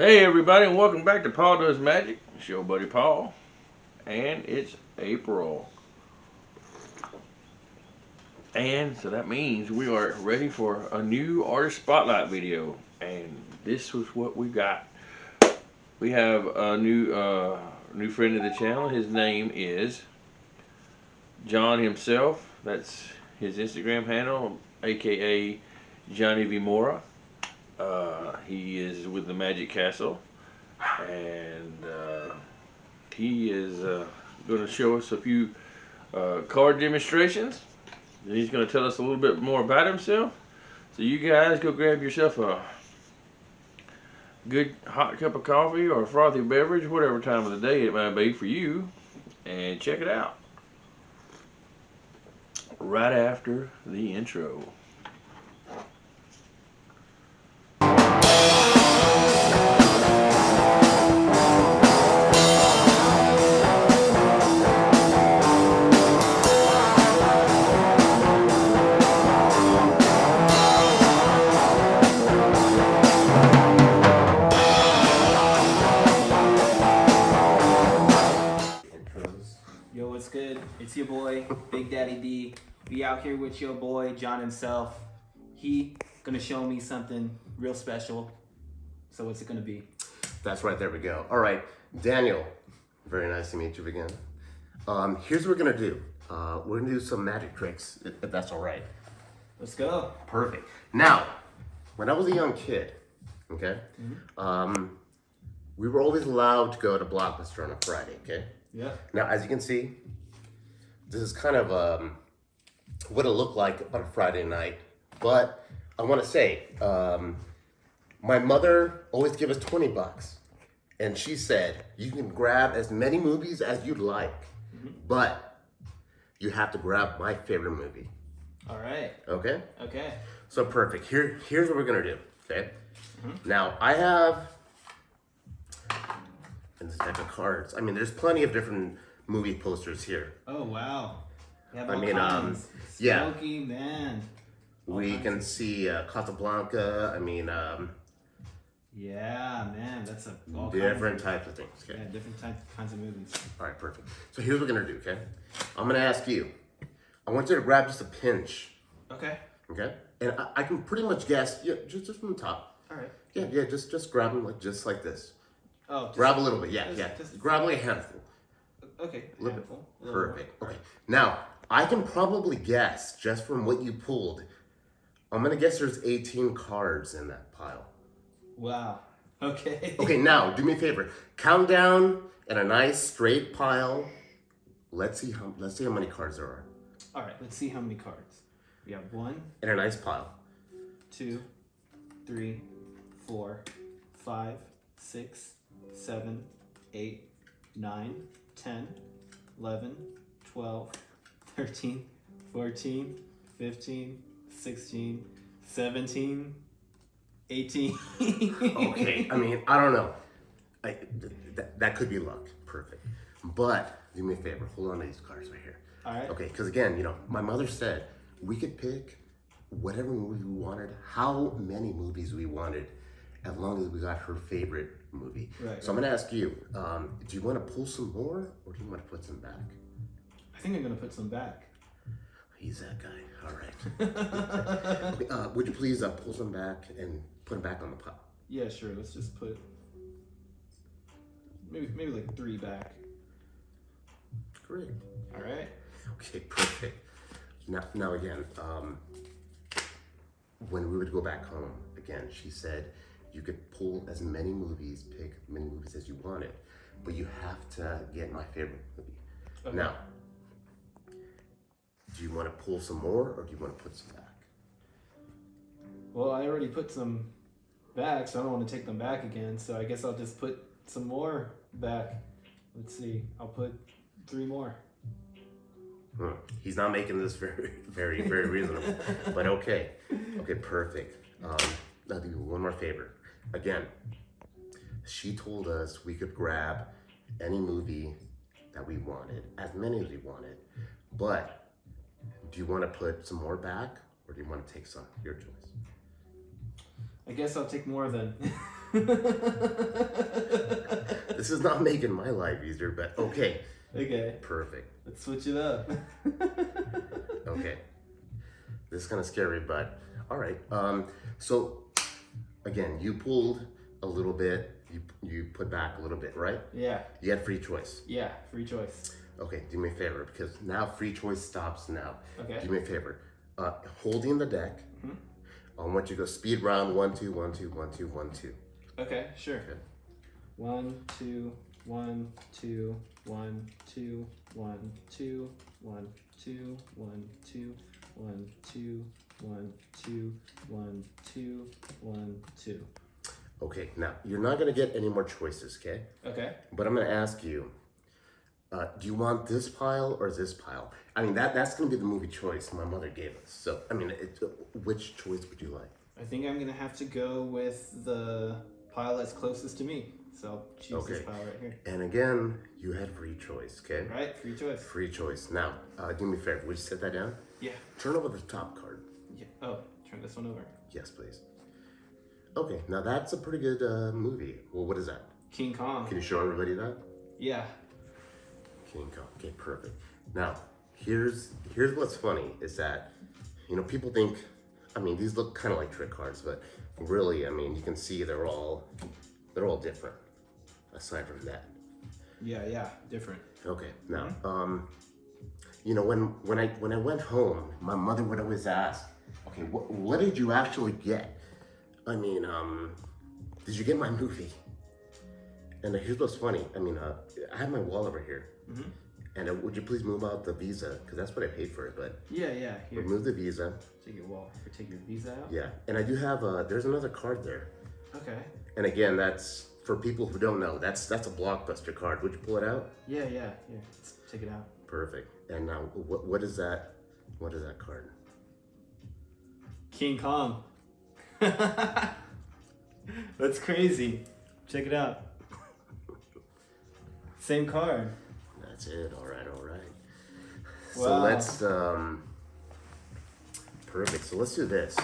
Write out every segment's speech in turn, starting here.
Hey everybody, and welcome back to Paul Does Magic. It's your buddy Paul, and it's April. And so that means we are ready for a new artist spotlight video. And this was what we got. We have a new friend of the channel. His name is John himself. That's his Instagram handle, aka Johnny V Mora. He is with the Magic Castle, and he is going to show us a few card demonstrations. And he's going to tell us a little bit more about himself. So you guys go grab yourself a good hot cup of coffee or a frothy beverage, whatever time of the day it might be for you, and check it out right after the intro. Yo, what's good? It's your boy, Big Daddy D. We out here with your boy, John himself. He gonna show me something real special. So what's it gonna be? That's right, there we go. All right, Daniel, very nice to meet you again. Here's what we're gonna do. We're gonna do some magic tricks, if that's all right. Let's go. Perfect. Now, when I was a young kid, okay, we were always allowed to go to Blockbuster on a Friday, okay? Yeah. Now, as you can see, this is kind of what it looked like on a Friday night. But I want to say, my mother always gave us $20, and she said you can grab as many movies as you'd like, but you have to grab my favorite movie. All right. Okay. Okay. So perfect. Here's what we're gonna do. Okay. Now I have in this deck of cards. I mean, there's plenty of different movie posters here. Oh wow. You have I all mean, kinds. yeah. Smokey, man. We kinds can of- see Casablanca. I mean, Yeah, man. That's a all different kinds types of things. of, Okay. yeah, different kinds of movies. All right, perfect. So here's what we're gonna do. Okay. I'm gonna ask you. I want you to grab just a pinch. Okay. Okay. And I can pretty much guess. Yeah, just from the top. All right. Yeah. Just grab them just like this. Oh, just, Grab a little bit. Yeah. just- Grab like a handful. okay. A little Handful. bit. A little more. Perfect. Okay. Now, I can probably guess just from what you pulled. I'm gonna guess there's 18 cards in that pile. Wow. Okay. Okay, now do me a favor. Count down in a nice straight pile. Let's see how many cards there are. All right. Let's see how many cards. We have 1, In a nice pile. 2, 3, 4, 5, 6, 7, 8, 9, 10, 11, 12, 13, 14, 15, 16, 17, 18. Okay, I mean, I don't know. That could be luck. Perfect. But do me a favor. Hold on to these cards right here. All right. Okay, because again, my mother said we could pick whatever movie we wanted, how many movies we wanted, as long as we got her favorite movie. Right, So I'm gonna ask you, do you want to pull some more, or do you want to put some back? I think I'm going to put some back. He's that guy. All right. Okay, would you please pull some back and put them back on the pile? Yeah, sure. Let's just put maybe like 3 back. Great. All right. Okay, perfect. Now again, when we would go back home, again, she said you could pull as many movies, pick many movies as you wanted, but you have to get my favorite movie. Okay. Now, do you want to pull some more, or do you want to put some back? Well, I already put some back, so I don't want to take them back again. So I guess I'll just put some more back. Let's see. I'll put 3 more. He's not making this very reasonable, but okay. Okay, perfect. Now do me one more favor. Again, she told us we could grab any movie that we wanted, as many as we wanted, but do you want to put some more back, or do you want to take some? Your choice. I guess I'll take more then. This is not making my life easier, but okay. Okay. Perfect. Let's switch it up. Okay. This is kind of scary, but all right. So again, you pulled a little bit. You put back a little bit, right? Yeah. You had free choice. Yeah. Free choice. Okay, do me a favor because now free choice stops now. Okay. Do me a favor. Holding the deck. Mhm. I want you to go speed round 1 2 1 2 1 2 1 2. Okay. Sure. Okay. 1 2 1 2 1 2 1 2 1 2 1 2 1 2 1 2 1 2 1 2. Okay, now you're not gonna get any more choices, okay? Okay. But I'm gonna ask you, do you want this pile or this pile? I mean, that's gonna be the movie choice my mother gave us. So, I mean, which choice would you like? I think I'm gonna have to go with the pile that's closest to me. So I'll choose this Okay. pile right here. And again, you had free choice, okay? Right? Free choice. Free choice. Now, do me a favor. Would you set that down? Yeah. Turn over the top card. Yeah. Oh, turn this one over. Yes, please. Okay, now that's a pretty good movie. Well, what is that? King Kong. Can you show everybody that? Yeah. King Kong. Okay, perfect. Now, here's what's funny is that, people think, I mean, these look kind of like trick cards, but really, I mean, you can see they're all different. Aside from that. Yeah. Different. Okay. Now, when I went home, my mother would always ask, okay, what did you actually get? I mean, did you get my movie? And here's what's funny. I mean, I have my wallet over here. Mm-hmm. And would you please move out the Visa? Because that's what I paid for it. But Yeah. Here. remove the Visa. Take your wallet. Or take your Visa out. Yeah. And I do have there's another card there. Okay. And again, that's for people who don't know. That's a Blockbuster card. Would you pull it out? Yeah. Here. Let's take it out. Perfect. And now, what is that? What is that card? King Kong. That's crazy. Check it out. Same card. That's it. All right. So Wow. let's perfect. So let's do this.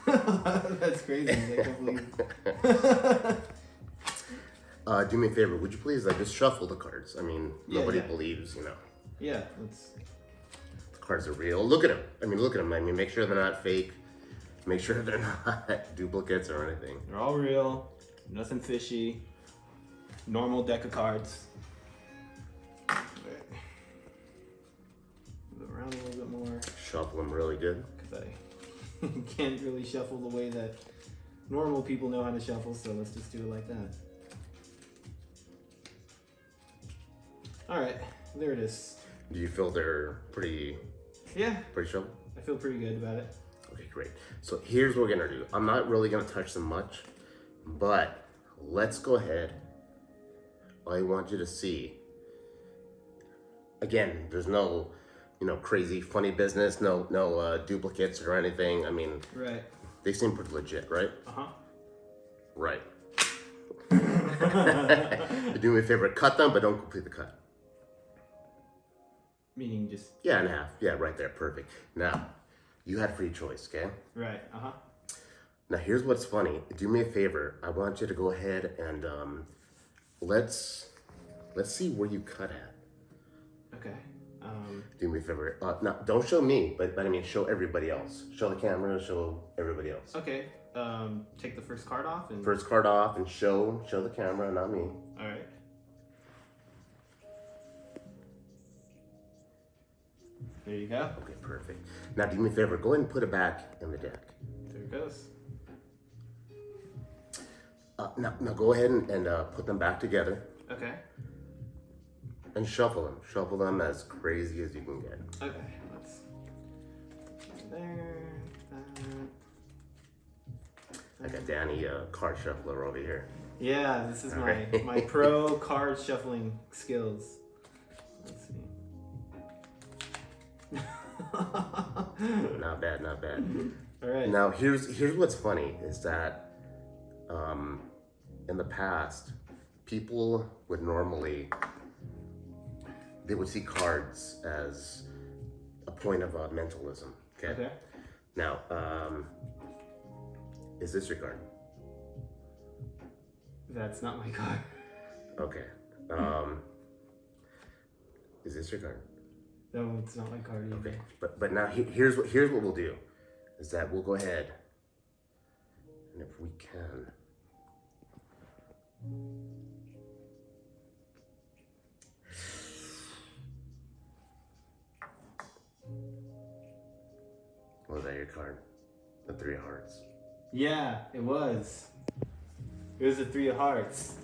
That's crazy. I can't believe. Do me a favor. Would you please just shuffle the cards? I mean, Yeah, nobody yeah. believes, Yeah. Let's. the cards are real. Look at them. I mean, make sure they're not fake. Make sure they're not duplicates or anything. They're all real. Nothing fishy. Normal deck of cards. Right. Move around a little bit more Shuffle them really good. because I can't really shuffle the way that normal people know how to shuffle. So let's just do it like that. All right, there it is. Do you feel they're pretty Yeah, shuffled? I feel pretty good about it. Okay, great. So here's what we're gonna do. I'm not really gonna touch them much, but let's go ahead. I want you to see. Again, there's no, crazy funny business, no duplicates or anything. I mean, Right. they seem pretty legit, right? Uh-huh. Right. Do me a favor, cut them, but don't complete the cut. Meaning just Yeah, in half. Yeah, right there, perfect. Now, you had free choice, okay? right. Uh-huh. Now here's what's funny. Do me a favor. I want you to go ahead and let's see where you cut at. Okay. Do me a favor. Now don't show me, but I mean show everybody else. Show the camera. Show everybody else. Okay. Take the first card off and. First card off and show the camera, not me. All right. There you go. Okay, perfect. Now do me a favor. Go ahead and put it back in the deck. There it goes. Now go ahead and put them back together Okay. and shuffle them. Shuffle them as crazy as you can get. Okay. Let's. There. I got Danny, card shuffler over here. Yeah, this is All my right. my pro card shuffling skills. Let's see. Not bad, not bad. All right. Now here's what's funny is that in the past people would normally they would see cards as a point of mentalism. Okay. Okay. Now is this your card? That's not my card. Okay. Is this your card? No, it's not my card either. Okay. But now here's what we'll do, is that we'll go ahead, and if we can. Was that your card? The 3 of hearts. Yeah, it was. It was the 3 of hearts.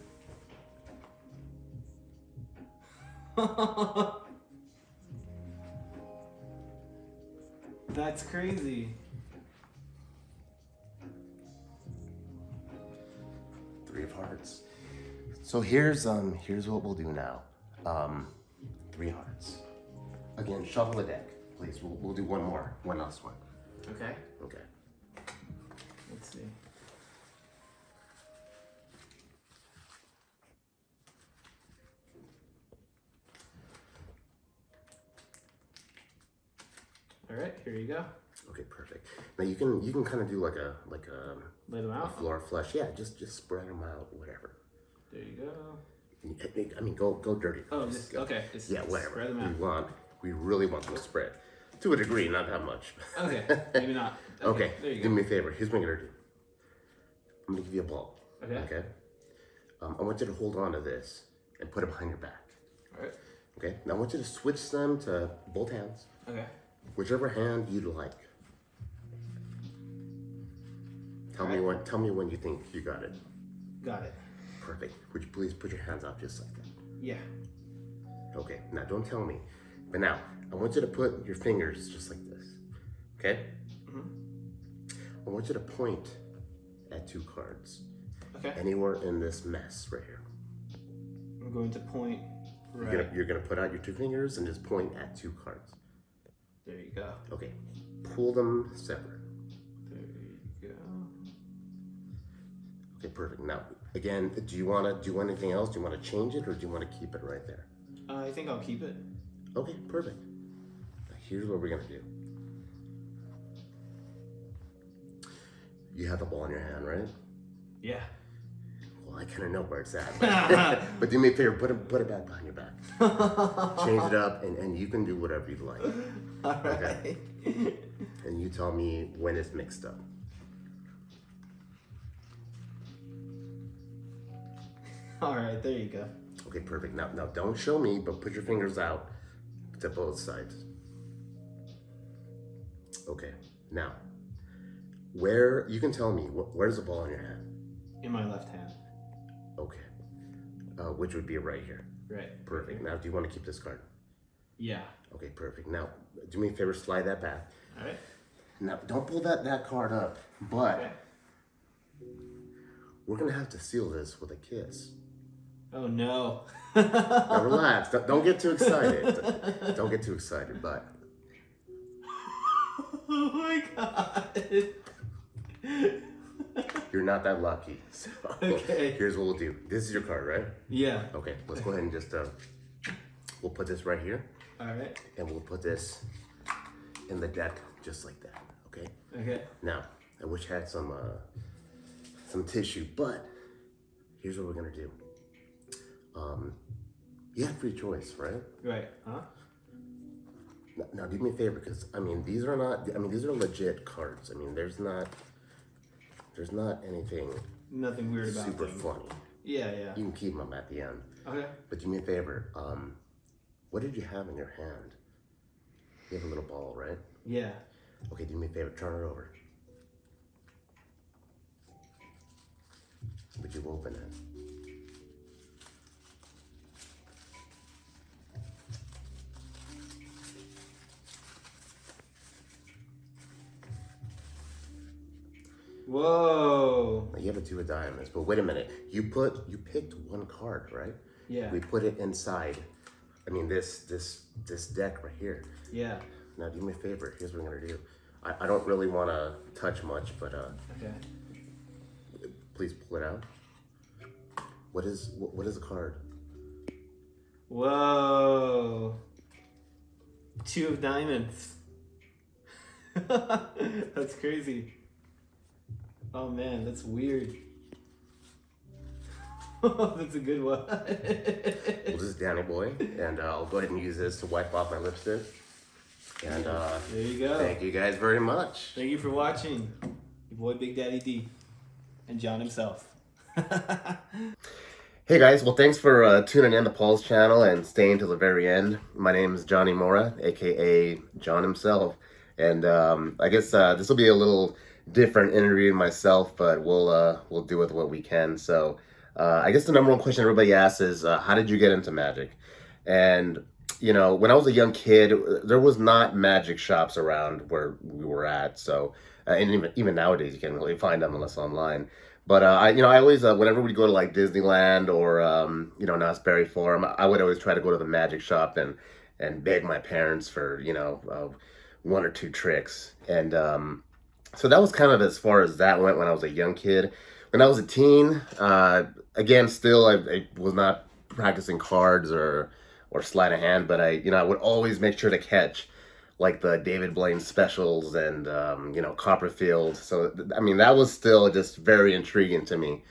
That's crazy. 3 of hearts. So here's what we'll do now. 3 hearts. Again, shuffle the deck, please. We'll do one last one. Okay. Okay. Let's see. All right, here you go. Okay, perfect. Now you can kind of do like a Lay them out. floor flush. Yeah, just spread them out, whatever. There you go. I mean, go dirty. Oh, just go. okay. Just Yeah, whatever. Spread them out. We really want them to spread. To a degree, not that much. Okay, maybe not. Okay, There you do go. me a favor. Here's what I'm gonna do. I'm gonna give you a ball. Okay. Okay. I want you to hold on to this and put it behind your back. All right. Okay. Now I want you to switch them to both hands, Okay. whichever hand you'd like. Tell me when you think you got it. Got it. Perfect. Would you please put your hands out just like that? Yeah. Okay. Now don't tell me, but now I want you to put your fingers just like this. Okay. I want you to point at 2 cards. Okay. Anywhere in this mess right here. I'm going to point right. You're gonna put out your 2 fingers and just point at 2 cards. There you go. Okay. Pull them separate. There you go. Okay, perfect. Now, again, do you want anything else? Do you want to change it or do you want to keep it right there? I think I'll keep it. Okay, perfect. Now, here's what we're gonna do. You have the ball in your hand, right? Yeah. Well, I kind of know where it's at, but do me a favor, put it back behind your back. Change it up, and you can do whatever you like. All right. Okay. And you tell me when it's mixed up. All right. There you go. Okay, perfect. Now don't show me, but put your fingers out to both sides. Okay. Now, where you can tell me where's the ball in your hand? In my left hand. Okay. Which would be right here. Right. Perfect. Now, do you want to keep this card? Yeah. Okay, perfect. Now, do me a favor, slide that back. All right. Now, don't pull that card up, but Okay. we're gonna have to seal this with a kiss. Oh no. Now, relax. Don't get too excited. Don't get too excited, but Oh my god. you're not that lucky. So, Okay. here's what we'll do. This is your card, right? Yeah. Okay, let's go ahead and just we'll put this right here, All right. and we'll put this in the deck just like that. Okay. Okay. Now, I wish I had some tissue, but here's what we're gonna do. You have free choice, right? Right. Huh? Now do me a favor, because I mean these are legit cards. I mean there's not anything Nothing weird about super them. funny. Yeah. Yeah. You can keep them at the end. Okay. But do me a favor. What did you have in your hand? You have a little ball, right? Yeah. Okay, do me a favor. Turn it over. Would you open it? Whoa. Now, you have a 2 of diamonds, but wait a minute. You picked 1 card, right? Yeah. We put it inside. I mean this deck right here. Yeah. Now do me a favor. Here's what I'm gonna do. I don't really want to touch much, but Okay. please pull it out. What is the card? Whoa. 2 of diamonds. That's crazy. Oh man, that's weird. That's a good one. Well, this is Danny Boy, and I'll go ahead and use this to wipe off my lipstick. And There you go. thank you guys very much. Thank you for watching. Your boy Big Daddy D and John himself. Hey guys, well thanks for tuning in to Paul's channel and staying till the very end. My name is Johnny Mora, aka John himself, and I guess this will be a little different interviewing myself, but we'll do with what we can. So I guess the number one question everybody asks is, how did you get into magic? And you know, when I was a young kid, there was not magic shops around where we were at. So and even nowadays, you can't really find them unless online. But I always, whenever we go to like Disneyland or Knott's Berry Farm, I would always try to go to the magic shop and beg my parents for one or two tricks. And so that was kind of as far as that went when I was a young kid. When I was a teen, again, still I was not practicing cards or sleight of hand, but I would always make sure to catch like the David Blaine specials and Copperfield. So I mean that was still just very intriguing to me.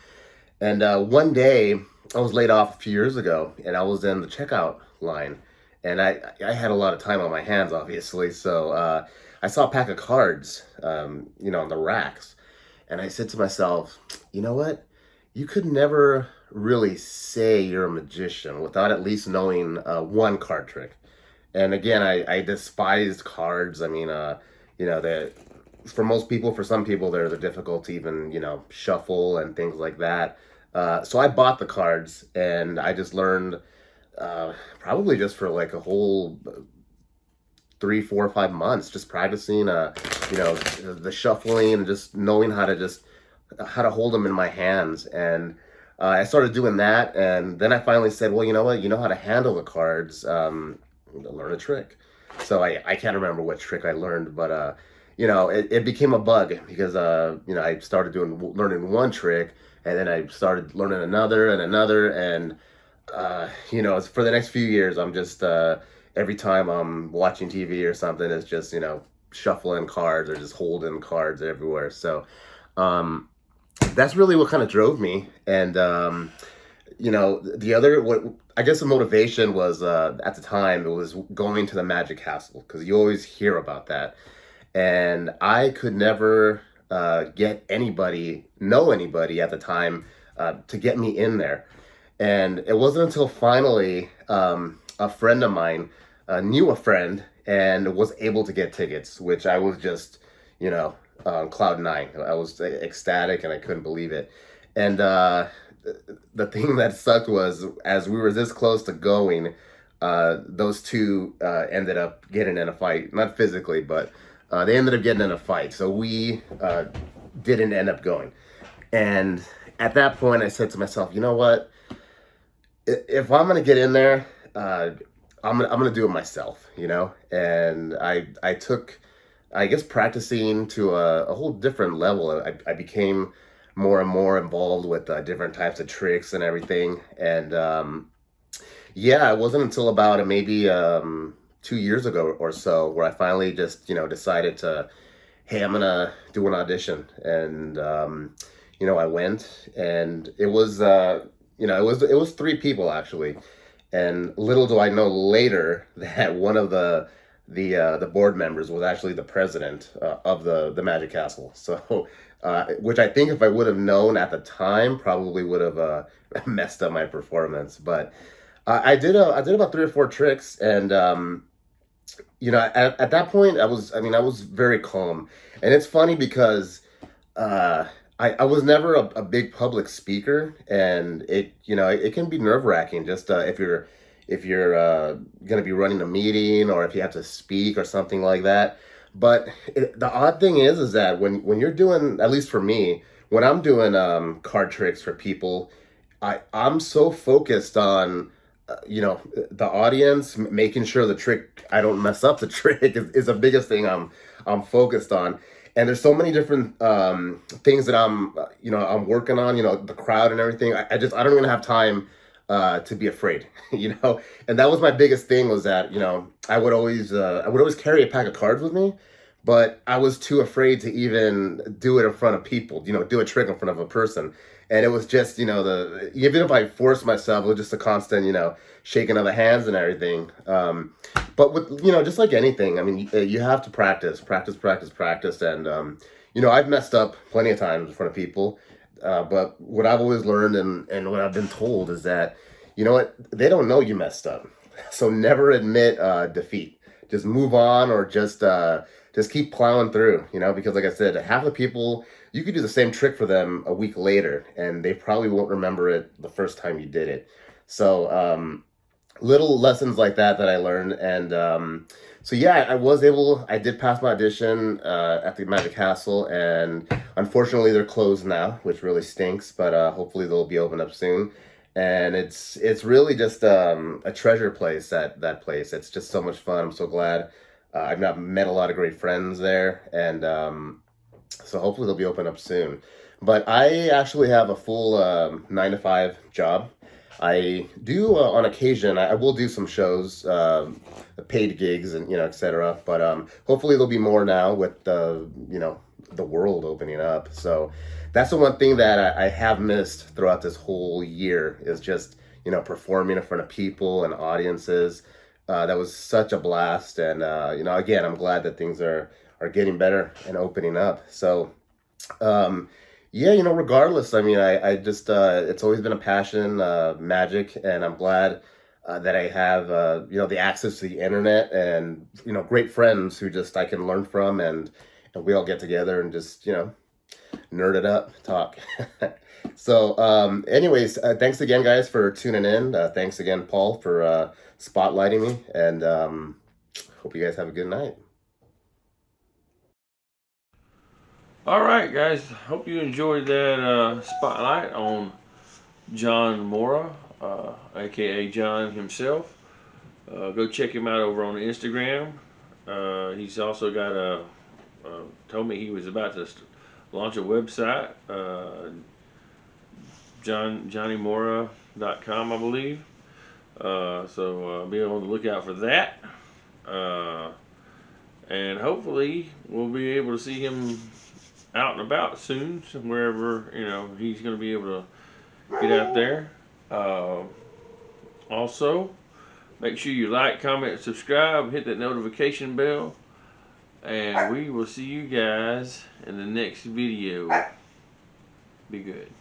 And one day I was laid off a few years ago, and I was in the checkout line, and I had a lot of time on my hands, obviously. So I saw a pack of cards, on the racks, and I said to myself, you know what? You could never really say you're a magician without at least knowing one card trick. And again, I despised cards. I mean, for most people, for some people, they're difficult to even, shuffle and things like that. So I bought the cards, and I just learned probably just for like a whole 3, 4, 5 months, just practicing, the shuffling and just knowing how to hold them in my hands. And I started doing that, and then I finally said, well, you know what? You know how to handle the cards. Learn a trick. So I can't remember what trick I learned, but it became a bug because I started learning one trick, and then I started learning another and another, and for the next few years I'm just every time I'm watching TV or something, it's just shuffling cards or just holding cards everywhere. So that's really what kind of drove me. And I guess the motivation was, at the time, it was going to the Magic Castle, because you always hear about that. And I could never get anybody at the time to get me in there. And it wasn't until finally a friend of mine knew a friend and was able to get tickets, which I was just, on cloud nine. I was ecstatic and I couldn't believe it. And the thing that sucked was, as we were this close to going, those two ended up getting in a fight. Not physically, but they ended up getting in a fight. So we didn't end up going. And at that point, I said to myself, you know what? If I'm going to get in there, I'm gonna do it myself, And I took, I guess, practicing to a whole different level. I became more and more involved with different types of tricks and everything. And it wasn't until about maybe 2 years ago or so where I finally just decided to, hey, I'm gonna do an audition. And I went, and it was it was 3 people actually. And little do I know later that one of the board members was actually the president of the Magic Castle. So, which I think if I would have known at the time, probably would have messed up my performance. But I did about 3 or 4 tricks, and at that point I was very calm. And it's funny because I was never a big public speaker, and it can be nerve-wracking just if you're going to be running a meeting, or if you have to speak or something like that. But the odd thing is that when you're doing, at least for me, when I'm doing card tricks for people, I'm so focused on the audience, making sure the trick, I don't mess up the trick is the biggest thing I'm focused on. And there's so many different things that I'm working on, the crowd and everything. I don't even have time to be afraid, And that was my biggest thing, was that, I would always carry a pack of cards with me, but I was too afraid to even do it in front of people, do a trick in front of a person. And it was just, even if I forced myself, it was just a constant, shaking of the hands and everything. But with, just like anything, I mean, you have to practice, practice, practice, practice. And, I've messed up plenty of times in front of people. But what I've always learned and what I've been told is that, you know what, they don't know you messed up. So never admit defeat. Just move on, or just keep plowing through, because like I said, half the people, you could do the same trick for them a week later and they probably won't remember it the first time you did it. So little lessons like that I learned. And so yeah, I did pass my audition at the Magic Castle, and unfortunately they're closed now, which really stinks, but hopefully they'll be open up soon. And it's really just a treasure place. That place, it's just so much fun. I'm so glad. I've not met a lot of great friends there, and so hopefully they'll be open up soon. But I actually have a full 9 to 5 job. I do on occasion. I will do some shows, paid gigs, and etc. But hopefully there'll be more now with the world opening up. So that's the one thing that I have missed throughout this whole year, is just performing in front of people and audiences. That was such a blast, and again, I'm glad that things are getting better and opening up. So, yeah, regardless, I mean, I just it's always been a passion, magic, and I'm glad that I have the access to the internet, and great friends who just I can learn from, and we all get together and just nerd it up, talk. So, anyways, thanks again, guys, for tuning in. Thanks again, Paul, for spotlighting me, and hope you guys have a good night. All right, guys. Hope you enjoyed that spotlight on John Mora, aka John himself. Go check him out over on Instagram. He's also got told me he was about to launch a website, johnnymora.com, I believe. So be on the lookout for that. And hopefully we'll be able to see him out and about soon, wherever he's going to be able to get out there. Also, make sure you like, comment, subscribe, hit that notification bell, and we will see you guys in the next video. Be good.